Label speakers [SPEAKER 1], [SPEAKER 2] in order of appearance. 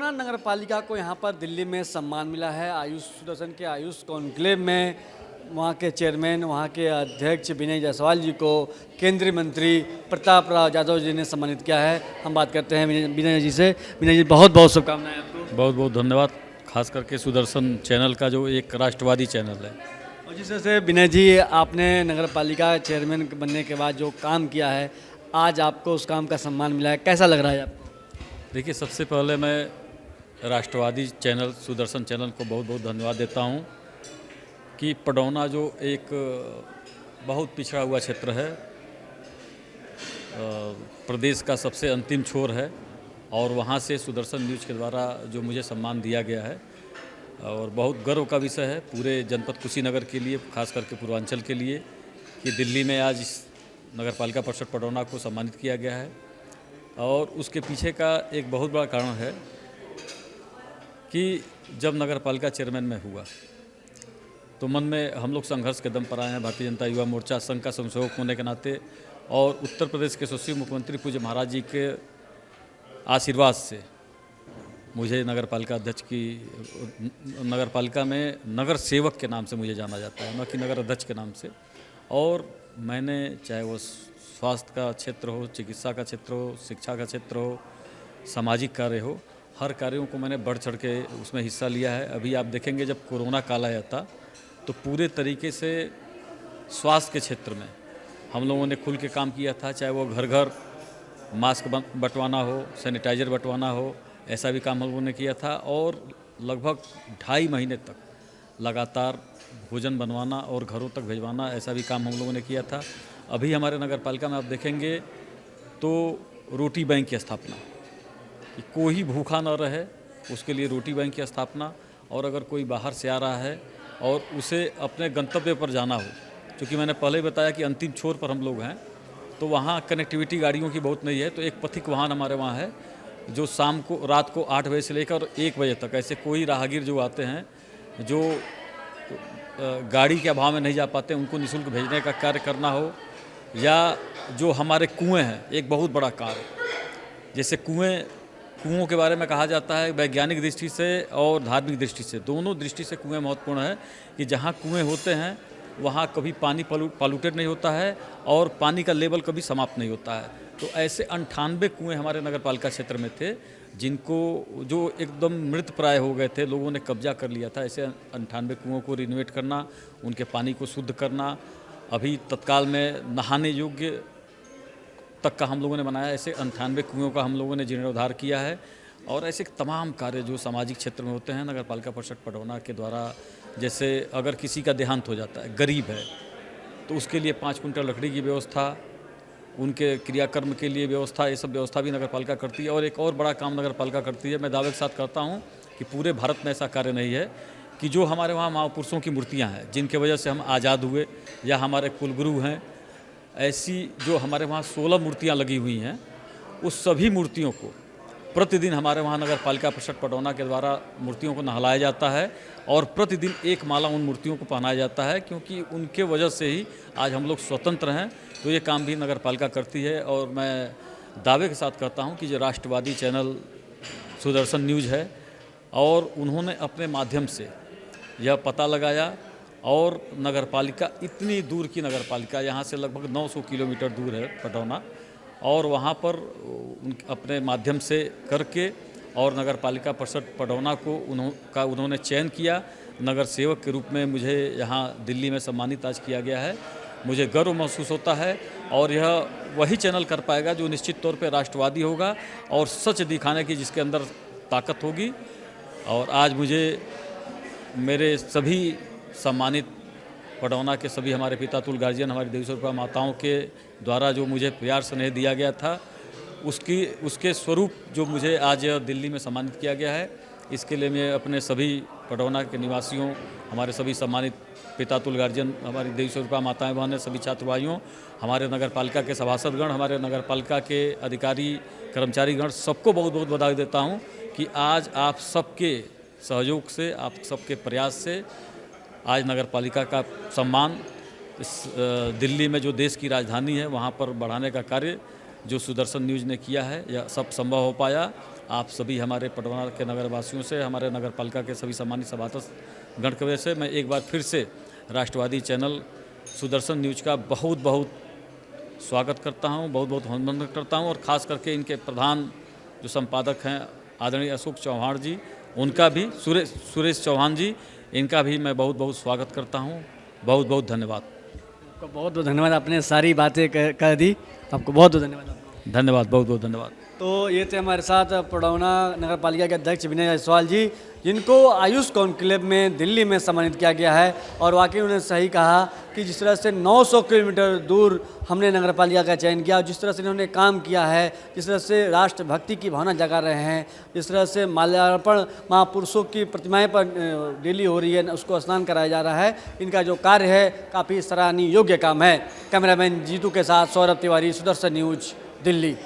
[SPEAKER 1] पडरौना नगर पालिका को यहाँ पर दिल्ली में सम्मान मिला है। आयुष सुदर्शन के आयुष कॉन्क्लेव में वहाँ के चेयरमैन, वहाँ के अध्यक्ष विनय जायसवाल जी को केंद्रीय मंत्री प्रताप राव जाधव जी ने सम्मानित किया है। हम बात करते हैं विनय जी से। विनय जी, बहुत बहुत शुभकामनाएं आपको।
[SPEAKER 2] बहुत बहुत धन्यवाद, खास करके सुदर्शन चैनल का जो एक राष्ट्रवादी चैनल है।
[SPEAKER 1] और जिस तरह से विनय जी, आपने नगर पालिका चेयरमैन बनने के बाद जो काम किया है, आज आपको उस काम का सम्मान मिला है, कैसा लग रहा है आपको?
[SPEAKER 2] देखिए, सबसे पहले मैं राष्ट्रवादी चैनल सुदर्शन चैनल को बहुत बहुत धन्यवाद देता हूँ कि पडरौना जो एक बहुत पिछड़ा हुआ क्षेत्र है, प्रदेश का सबसे अंतिम छोर है, और वहाँ से सुदर्शन न्यूज़ के द्वारा जो मुझे सम्मान दिया गया है और बहुत गर्व का विषय है पूरे जनपद कुशीनगर के लिए, खास करके पूर्वांचल के लिए, कि दिल्ली में आज इस नगर पालिका परिषद पडरौना को सम्मानित किया गया है। और उसके पीछे का एक बहुत बड़ा कारण है कि जब नगर पालिका चेयरमैन में हुआ तो मन में हम लोग संघर्ष के दम पर आए हैं। भारतीय जनता युवा मोर्चा संघ का संयोजक होने के नाते और उत्तर प्रदेश के यशस्वी मुख्यमंत्री पूज्य महाराज जी के आशीर्वाद से मुझे नगर पालिका अध्यक्ष की, नगर पालिका में नगर सेवक के नाम से मुझे जाना जाता है, न कि नगर अध्यक्ष के नाम से। और मैंने, चाहे वो स्वास्थ्य का क्षेत्र हो, चिकित्सा का क्षेत्र हो, शिक्षा का क्षेत्र हो, सामाजिक कार्य हो, हर कार्यों को मैंने बढ़ चढ़ के उसमें हिस्सा लिया है। अभी आप देखेंगे, जब कोरोना काल आया था तो पूरे तरीके से स्वास्थ्य के क्षेत्र में हम लोगों ने खुल के काम किया था, चाहे वो घर घर मास्क बंटवाना हो, सैनिटाइज़र बंटवाना हो, ऐसा भी काम हम लोगों ने किया था। और लगभग 2.5 महीने तक लगातार भोजन बनवाना और घरों तक भिजवाना, ऐसा भी काम हम लोगों ने किया था। अभी हमारे नगर पालिका में आप देखेंगे तो रोटी बैंक की स्थापना, कि कोई भूखा न रहे उसके लिए रोटी बैंक की स्थापना। और अगर कोई बाहर से आ रहा है और उसे अपने गंतव्य पर जाना हो, क्योंकि मैंने पहले ही बताया कि अंतिम छोर पर हम लोग हैं, तो वहाँ कनेक्टिविटी गाड़ियों की बहुत नहीं है, तो एक पथिक वाहन हमारे वहाँ है जो शाम को, रात को 8 बजे से लेकर 1 बजे तक ऐसे कोई राहगीर जो आते हैं, जो गाड़ी के अभाव में नहीं जा पाते, उनको निःशुल्क भेजने का कार्य करना हो, या जो हमारे कुएं हैं, एक बहुत बड़ा कार्य, जैसे कुओं के बारे में कहा जाता है वैज्ञानिक दृष्टि से और धार्मिक दृष्टि से, दोनों दृष्टि से कुएं महत्वपूर्ण है, कि जहाँ कुएं होते हैं वहाँ कभी पानी पॉल्यूटेड नहीं होता है और पानी का लेवल कभी समाप्त नहीं होता है। तो ऐसे 98 कुएँ हमारे नगर पालिका क्षेत्र में थे, जिनको, जो एकदम मृत प्राय हो गए थे, लोगों ने कब्जा कर लिया था। ऐसे 98 कुओं को रिनोवेट करना, उनके पानी को शुद्ध करना, अभी तत्काल में नहाने योग्य तक का हम लोगों ने बनाया। ऐसे 98 कुओं का हम लोगों ने जीर्णोद्धार किया है। और ऐसे तमाम कार्य जो सामाजिक क्षेत्र में होते हैं नगर पालिका परिषद पडरौना के द्वारा, जैसे अगर किसी का देहांत हो जाता है, गरीब है, तो उसके लिए 5 कुंटल लकड़ी की व्यवस्था, उनके क्रियाकर्म के लिए व्यवस्था, ये सब व्यवस्था भी नगर पालिका करती है। और एक और बड़ा काम नगर पालिका करती है, मैं दावे के साथ करता हूँ कि पूरे भारत में ऐसा कार्य नहीं है, कि जो हमारे वहाँ महापुरुषों की मूर्तियाँ हैं, जिनके वजह से हम आज़ाद हुए, या हमारे कुलगुरु हैं, ऐसी जो हमारे वहाँ 16 मूर्तियाँ लगी हुई हैं, उस सभी मूर्तियों को प्रतिदिन हमारे वहाँ नगर पालिका परिषद पडरौना के द्वारा मूर्तियों को नहलाया जाता है, और प्रतिदिन एक माला उन मूर्तियों को पहनाया जाता है, क्योंकि उनके वजह से ही आज हम लोग स्वतंत्र हैं। तो ये काम भी नगर पालिका करती है। और मैं दावे के साथ कहता हूँ कि जो राष्ट्रवादी चैनल सुदर्शन न्यूज़ है, और उन्होंने अपने माध्यम से यह पता लगाया, और नगर पालिका, इतनी दूर की नगर पालिका, यहाँ से लगभग 900 किलोमीटर दूर है पडरौना, और वहाँ पर अपने माध्यम से करके और नगर पालिका परिषद पडरौना को उन्होंने चयन किया। नगर सेवक के रूप में मुझे यहाँ दिल्ली में सम्मानित आज किया गया है। मुझे गर्व महसूस होता है, और यह वही चैनल कर पाएगा जो निश्चित तौर पे राष्ट्रवादी होगा और सच दिखाने की जिसके अंदर ताकत होगी। और आज मुझे मेरे सभी सम्मानित पडरौना के सभी हमारे पितातुल गार्जियन, हमारी देवी स्वरूपा माताओं के द्वारा जो मुझे प्यार स्नेह दिया गया था, उसके स्वरूप जो मुझे आज दिल्ली में सम्मानित किया गया है, इसके लिए मैं अपने सभी पडरौना के निवासियों, हमारे सभी सम्मानित पितातुल गार्जियन, हमारी देवी स्वरूपा माताएं बहनें, सभी छात्र भाइयों, हमारे नगर पालिका के सभासदगण, हमारे नगर पालिका के अधिकारी कर्मचारीगण, सबको बहुत बहुत बधाई देता हूँ कि आज आप सबके सहयोग से, आप सबके प्रयास से आज नगर पालिका का सम्मान इस दिल्ली में, जो देश की राजधानी है, वहाँ पर बढ़ाने का कार्य जो सुदर्शन न्यूज़ ने किया है, यह सब संभव हो पाया आप सभी हमारे पटवार के नगर वासियों से, हमारे नगर पालिका के सभी सम्मानित सभासद गण की वजह से। मैं एक बार फिर से राष्ट्रवादी चैनल सुदर्शन न्यूज़ का बहुत बहुत स्वागत करता हूं, बहुत बहुत अभिनंदन करता हूं, और ख़ास करके इनके प्रधान जो संपादक हैं आदरणीय अशोक चौहान जी, उनका भी सुरेश चौहान जी, इनका भी मैं बहुत बहुत स्वागत करता हूं। बहुत बहुत धन्यवाद।
[SPEAKER 1] आपका बहुत बहुत धन्यवाद, आपने सारी बातें कह दी, आपको बहुत बहुत धन्यवाद।
[SPEAKER 2] धन्यवाद, बहुत बहुत धन्यवाद।
[SPEAKER 1] तो ये थे हमारे साथ पडौना नगर पालिका के अध्यक्ष विनय जायसवाल जी, जिनको आयुष कॉन्क्लेव में दिल्ली में सम्मानित किया गया है। और वाकई उन्होंने सही कहा कि जिस तरह से 900 किलोमीटर दूर हमने नगर पालिका का चयन किया, जिस तरह से इन्होंने काम किया है, जिस तरह से राष्ट्रभक्ति की भावना जगा रहे हैं, जिस तरह से माल्यार्पण महापुरुषों की प्रतिमाएं पर डेली हो रही है, उसको स्नान कराया जा रहा है, इनका जो कार्य है काफ़ी सराहनीय योग्य काम है। कैमरामैन जीतू के साथ सौरभ तिवारी, सुदर्शन न्यूज, दिल्ली।